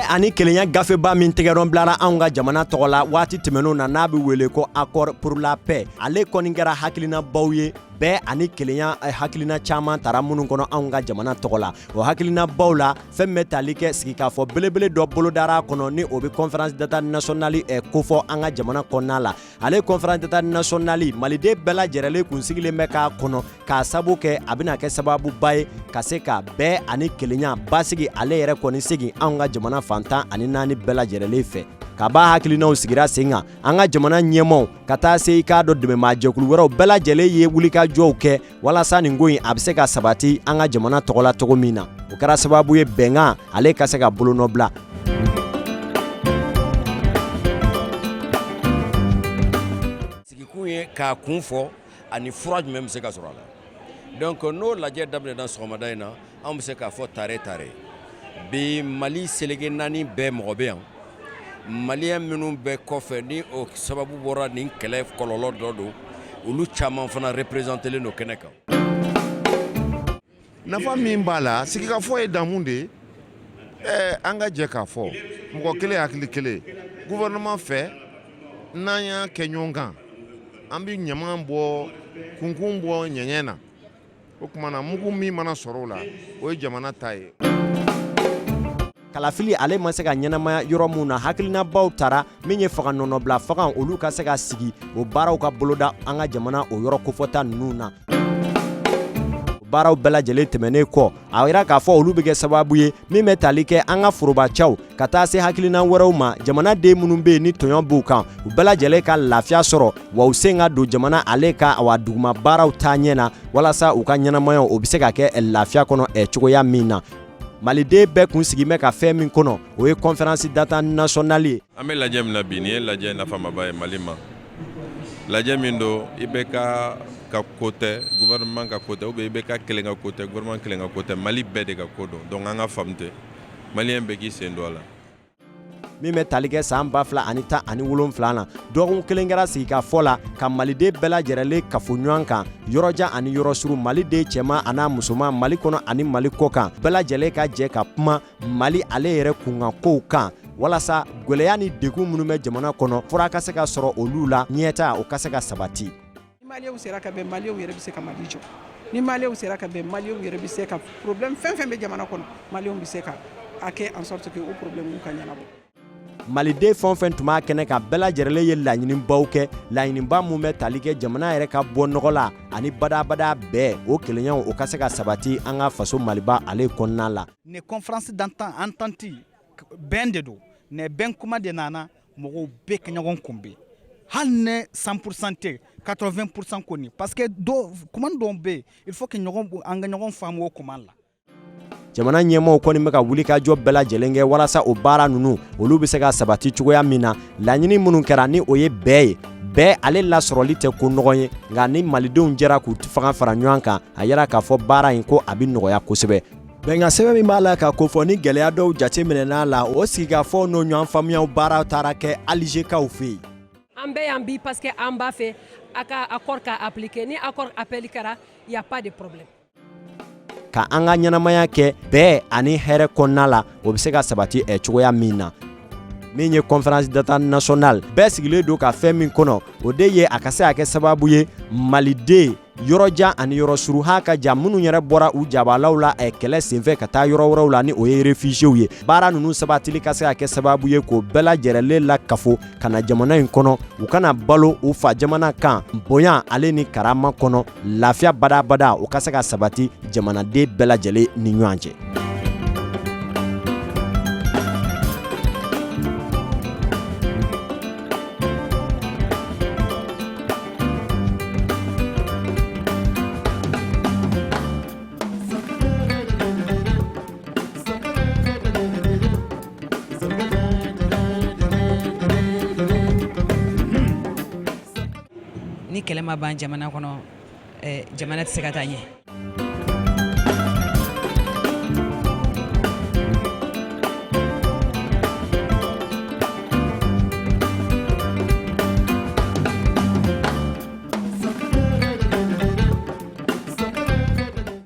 ani kelenya gafeba min tɛgɛdɔn bilara anw ka jamana tɔgɔ la waati tɛmɛnw na n'a bɛ wele ko accord pour la paix ale kɔni kɛra hakilinabaw ye bɛɛ ani kelenya hakilina caman tara minnu kɔnɔ anw ka jamana tɔgɔ la o hakilinabaw la fɛn bɛ tali kɛ sigi k'a fɔ belebele dɔ bolodara kɔnɔ ni o bɛ conférence d'état national kofɔ an ka jamana kɔnɔna la ale conférence d'état national maliden bɛɛ lajɛlen kun sigilen bɛ k'a kɔnɔ k'a sabu kɛ a bɛna kɛ sababuba ye ka se ka bɛɛ ani kelenya basigi ale yɛrɛ kɔni segin anw ka jamana fantan ani naani bɛɛ lajɛlen fɛ ka ba hakilinaw sigira sen kan an ka jamana ɲɛmaw ka taa se i k'a dɔ dɛmɛma jɛkulu wɛrɛw bɛɛ lajɛlen ye wulikajɔw kɛ walasa nin ko in a bɛ se ka sabati an ka jamana tɔgɔ la cogo min na o kɛra sababu ye bɛnkan ale ka se ka bolonɔ bila sigikun ye k'a kun fɔ ani fura jumɛn bɛ se ka sɔrɔ a la donc n'o lajɛ daminɛna sɔgɔmada in na an bɛ se k'a fɔ tare tare bi Mali seleke naani bɛɛ mɔgɔ bɛ yan Malien minnu bɛ kɔfɛ ni o sababu bɔra nin kɛlɛ kɔlɔlɔ dɔ don olu caman fana représentelen don kɛnɛ kan. Nafa min b'a la sigikafɔ ye damu de ye an ka jɛ k'a fɔ mɔgɔ kelen hakili kelen gouvernement fɛ n'an y'a kɛ ɲɔgɔn kan an bɛ ɲaman bɔ kunkun bɔ ɲɛɲɛ na o tuma na mugu min mana sɔrɔ o la o ye jamana ta ye. Kalafili ale ma se ka ɲɛnamaya yɔrɔ mun na hakilinabaw tara min ye faga nɔnɔbila faga olu ka se ka sigi o baaraw ka boloda an ka jamana o yɔrɔ kofɔta ninnu na baaraw bɛɛ lajɛlen tɛmɛnen kɔ a yira k'a fɔ olu bɛ kɛ sababu ye min bɛ tali kɛ an ka forobacɛw ka taa se hakilina wɛrɛw ma jamanaden minnu bɛ yen ni tɔɲɔ b'u kan u bɛɛ lajɛlen ka lafiya sɔrɔ wa u sen ka don jamana ale ka duguma baaraw taa ɲɛ na walasa u ka ɲɛnamayaw o bɛ se ka kɛ lafiya kɔnɔ cogoya min na Maliden bɛɛ kun sigi bɛ ka fɛn min kɔnɔ o ye conférence d'état national ye. An bɛ lajɛ min na bi nin ye lajɛ nafamaba ye Mali ma lajɛ min don i bɛ ka ko tɛ gouvernement ka ko tɛ ou bien i bɛ ka kelen ka ko tɛ gouvernement kelen ka ko tɛ Mali bɛɛ de ka ko don donc an ka faamu tɛ Malien bɛɛ k'i sen don a la. Min bɛ tali kɛ san 2017 na dɔgɔkun kelen kɛra sigi ka fɔ la ka Maliden bɛɛ lajɛlen kafo ɲɔgɔn kan yɔrɔjan ani yɔrɔ suru Maliden cɛman ani musoman Mali kɔnɔ ani Mali kɔ kan bɛɛ lajɛlen ka jɛ ka kuma Mali ale yɛrɛ kunkan kow kan walasa gwɛlɛya ni degun minnu bɛ jamana kɔnɔ fura ka se ka sɔrɔ olu la ɲɛta o ka se ka sabati. Ni Maliyɛnw sera ka bɛn Maliyɛnw yɛrɛ bɛ se ka Mali jɔ ni Maliyɛnw sera ka bɛn Maliyɛnw yɛrɛ bɛ se ka problème fɛn fɛn bɛ jamana kɔnɔ Maliyɛnw bɛ se ka a kɛ en sorte que o problème ka ɲɛnabɔ. Maliden fɛn fɛn tun b'a kɛnɛ kan bɛɛ lajɛlen ye laɲinibaw kɛ laɲiniba mun bɛ tali kɛ jamana yɛrɛ ka bɔ nɔgɔ la ani badabada bɛɛ o kelenyaw o ka se ka sabati an ka faso Maliba ale kɔnɔna la. Ni conférence d'entente bɛn de don ne bɛn kuma de nana mɔgɔw bɛɛ ka ɲɔgɔn kunbɛn hali ne 100% tɛ 80% kɔni parce que kuma dɔw bɛ yen il faut que an ka ɲɔgɔn faamu o kuma la. Jamana ɲɛmaw kɔni bɛ ka wulikajɔ bɛɛ lajɛlen kɛ walasa o baara ninnu olu bɛ se ka sabati cogoya min na laɲini minnu kɛra ni o ye bɛɛ ye bɛɛ ale lasɔrɔli tɛ ko nɔgɔ ye nka ni malidenw jɛra k'u fanga fara ɲɔgɔn kan a yira k'a fɔ baara in ko a bɛ nɔgɔya kosɛbɛ. Bɛnkan sɛbɛn min b'a la ka kofɔ ni gɛlɛya dɔw jateminɛna la o sigikafɔ n'o ɲɔgɔn faamuyaw baaraw taara kɛ Aligekaw fɛ yen. An bɛ yan bi parce que an b'a fɛ a ka accord ka appliquer ni accord appel kɛra y a pas de problème. Ka an ka ɲɛnamaya kɛ bɛɛ ani hɛrɛ kɔnɔna la o bɛ se ka sabati cogoya min na min ye conférence d'état national bɛɛ sigilen don ka fɛn min kɔnɔ o de ye a ka se ka kɛ sababu ye Maliden yɔrɔjan ani yɔrɔ suru ha ka jan minnu yɛrɛ bɔra u jabalaw la kɛlɛ senfɛ ka taa yɔrɔ wɛrɛw la ni o ye réfugiés ye baara ninnu sabatili ka se ka kɛ sababu ye k'o bɛɛ lajɛlen la kafo ka na jamana in kɔnɔ u kana balo u fa jamana kan bonya ale ni karama kɔnɔ lafiya badabada o ka se ka sabati jamanaden bɛɛ lajɛlen ni ɲɔgɔn cɛ. Ni kɛlɛ ma ban jamana kɔnɔ jamana tɛ se ka taa ɲɛ.